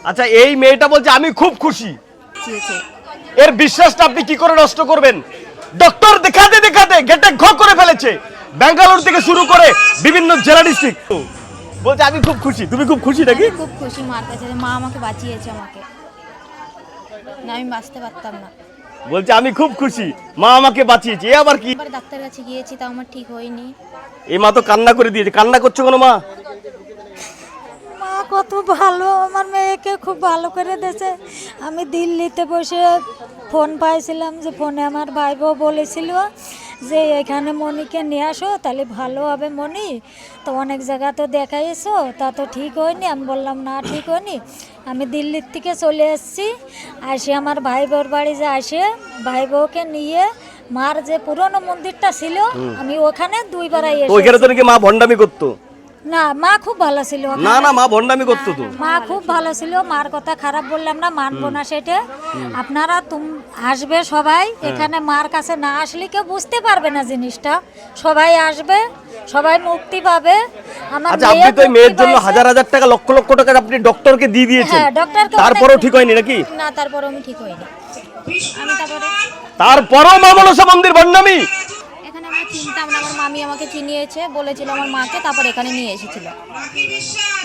আচ্ছা, এই মেয়েটা বলছে আমি খুব খুশি। এর বিশ্বাসটা আপনি কি করে নষ্ট করবেন? ডক্টর দেখাতে দেখাতে গেটে ঘ করে ফেলেছে। ব্যাঙ্গালোর থেকে শুরু করে বিভিন্ন জেলা ডিস্ট্রিক্ট বলছে আমি খুব খুশি। তুমি খুব খুশি নাকি? খুব খুশি মার কাছে, মা আমাকে বাঁচিয়েছে, আমাকে না আমি বাঁচতে পারতাম না। বলছে আমি খুব খুশি, মা আমাকে বাঁচিয়েছে। এ আবার কি? এবার ডাক্তার কাছে গিয়েছি, তাও আমার ঠিক হয়নি। এই মা তো কান্না করে দিয়েছে। কান্না করছো কেন মা? মা কত ভালো, আমার মেয়েকে খুব ভালো করে দিয়েছে। আমি দিল্লিতে বসে ফোন পাইছিলাম, যে ফোনে আমার ভাই বউ বলেছিল যে এখানে মনিকে নিয়ে আসো, তাহলে ভালো হবে মনি। তো অনেক জায়গা তো দেখাইছো, তা তো ঠিক হয়নি। আমি বললাম না ঠিক হয়নি। আমি দিল্লির থেকে চলে এসেছি, আসে আমার ভাই বউর বাড়ি যে আসে ভাই বউকে নিয়ে মার যে পুরনো মন্দিরটা ছিল, আমি ওখানে দুইবার ওইখানে তো নাকি মা ভণ্ডামি করতো। না, মা খুব ভালো ছিল। না না, মা ভণ্ডামি করতো তো। মা খুব ভালো ছিল, মার কথা খারাপ বললাম না, মানবো না সেটা। আপনারা আসবে সবাই এখানে, মার কাছে না আসলে কেউ বুঝতে পারবে না জিনিসটা। সবাই আসবে, সবাই মুক্তি পাবে। আমার আচ্ছা, আপনি তো এই মেয়ের জন্য হাজার হাজার টাকা, লক্ষ লক্ষ টাকা আপনি ডক্টরকে দিয়ে দিয়েছেন। হ্যাঁ, ডক্টরকে তারপরেও ঠিক হয়নি নাকি? না, তারপরে আমি ঠিক হইনি। আমি তারপরেও মা মনসা মন্দির ভণ্ডামি। এখানে আমরা চিনতাম না, আমার মামি আমাকে চিনিয়েছে, বলেছিল আমার মাকে, তারপর এখানে নিয়ে এসেছিল।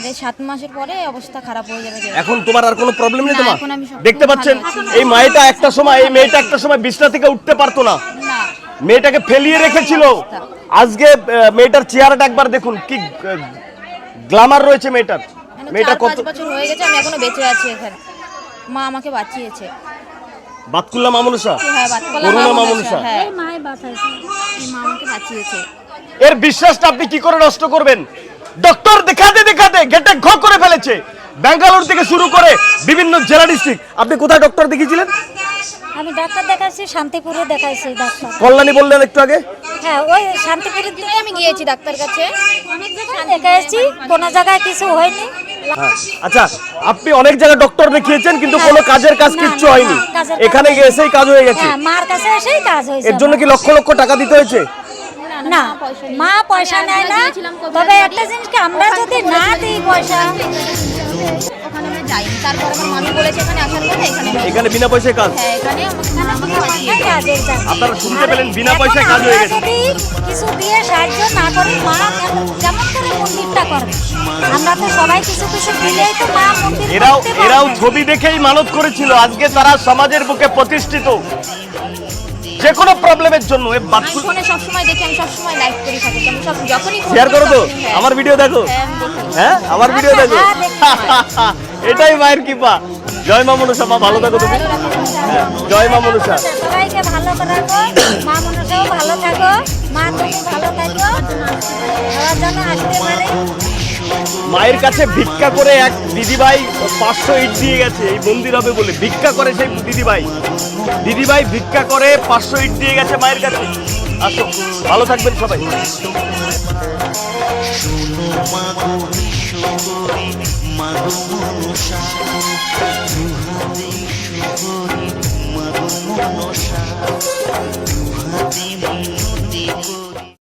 যে 7 মাসের পরে অবস্থা খারাপ হয়ে যাবে। এখন তোমার আর কোনো প্রবলেম নেই? না, তোমার এখন আমি সব দেখতে ভালো পাচ্ছেন আছি। এই মেয়েটা একটা সময় বিছনা থেকে উঠতে পারতো না। না, মেয়েটাকে ফেলিয়ে রেখেছিল। আজকে মেয়েটার চেহারাটা একবার দেখুন, কি গ্ল্যামার রয়েছে মেয়েটার। মেয়েটা 4-5 বছর হয়ে গেছে, আমি এখনো বেঁচে আছি এখানে। মা আমাকে বাঁচিয়েছে। বাতকুল্লা মা মনসা, হ্যাঁ, বাতকুল্লা করুণা মা মা মনসা, মনসা। হ্যাঁ, এই মাই বাঁচাইছে। এই মা আমাকে বাঁচিয়েছে। এর বিশ্বাসটা আপনি কি করে নষ্ট করবেন? ডক্টর দেখাতে দেখাতে গেটে ঘ করে ফেলেছে। ব্যাঙ্গালোর থেকে শুরু করে বিভিন্ন জেলা ডিস্ট্রিক্ট। আপনি কোথায় ডক্টর দেখিয়েছিলেন? আমি ডাক্তার দেখাইছি, শান্তিপুরে দেখাইছি ডাক্তার। কল্যাণী বললেন একটু আগে। হ্যাঁ, ওই শান্তিপুরের দিকে আমি গিয়েছি ডাক্তার কাছে, অনেক জায়গায় দেখাইছি, কোনো জায়গায় কিছু হয়নি। হ্যাঁ, আচ্ছা, আপনি অনেক জায়গায় ডক্টর দেখিয়েছেন কিন্তু কোনো কাজের কাজ কিচ্ছু হয়নি। এখানে এসেই কাজ হয়ে গেছে। হ্যাঁ, মার কাছে এসেই কাজ হয়েছে। এর জন্য কি লক্ষ লক্ষ টাকা দিতে হয়েছে? না, মা পয়সা নেয় না। তবে একটা জিনিস কি, আমরা যদি না দিই পয়সা, ওখানে আমি যাইনি। তারপর আমার মামি বলেছে এখানে আসার কথা, এখানে বিনা পয়সায় কাজ। হ্যাঁ, এখানে মা আমাকে বাঁচিয়েছে। কাজের জায়গা। আপনারা শুনতে পেলেন, বিনা এখন পয়সায় কাজ হয়ে গেছে। আমরা যদি কিছু দিয়ে সাহায্য না করি, মা কেমন করে মন্দিরটা করবে? আমরা তো সবাই কিছু কিছু দিলেই তো মা মন্দির করতে পারবে। এরাও ছবি দেখেই মানত করেছিল। আজকে তারা সমাজের বুকে প্রতিষ্ঠিত। যে কোনো প্রবলেমের জন্য আমি ফোনে সবসময় দেখি, আমি সবসময় লাইভ করি থাকি। আমি সব যখনই ফোন শেয়ার করি করো তো, তখনই, হ্যাঁ। আমার ভিডিও দেখো। হ্যাঁ, আমি দেখি। হ্যাঁ, আমার ভিডিও দেখো। হ্যাঁ, এটাই মায়ের কৃপা। জয় মা মনসা। মা ভালো থাকো তুমি। হ্যাঁ, জয় মা মনসা। সবাইকে ভালো রাখো, মা মনসাও ভালো থাকো, মা তুমি ভালো থাকো, সবার জন্য আসতে পারে। মায়ের কাছে ভিক্ষা করে এক দিদিভাই 500 ইট দিয়ে গেছে এই মন্দির হবে বলে। ভিক্ষা করে সেই দিদিভাই ভিক্ষা করে 500 ইট দিয়ে গেছে মায়ের কাছে। আসো, ভালো থাকবেন সবাই। শোনো মাগো বিশ্বকরি মাগো মনসা।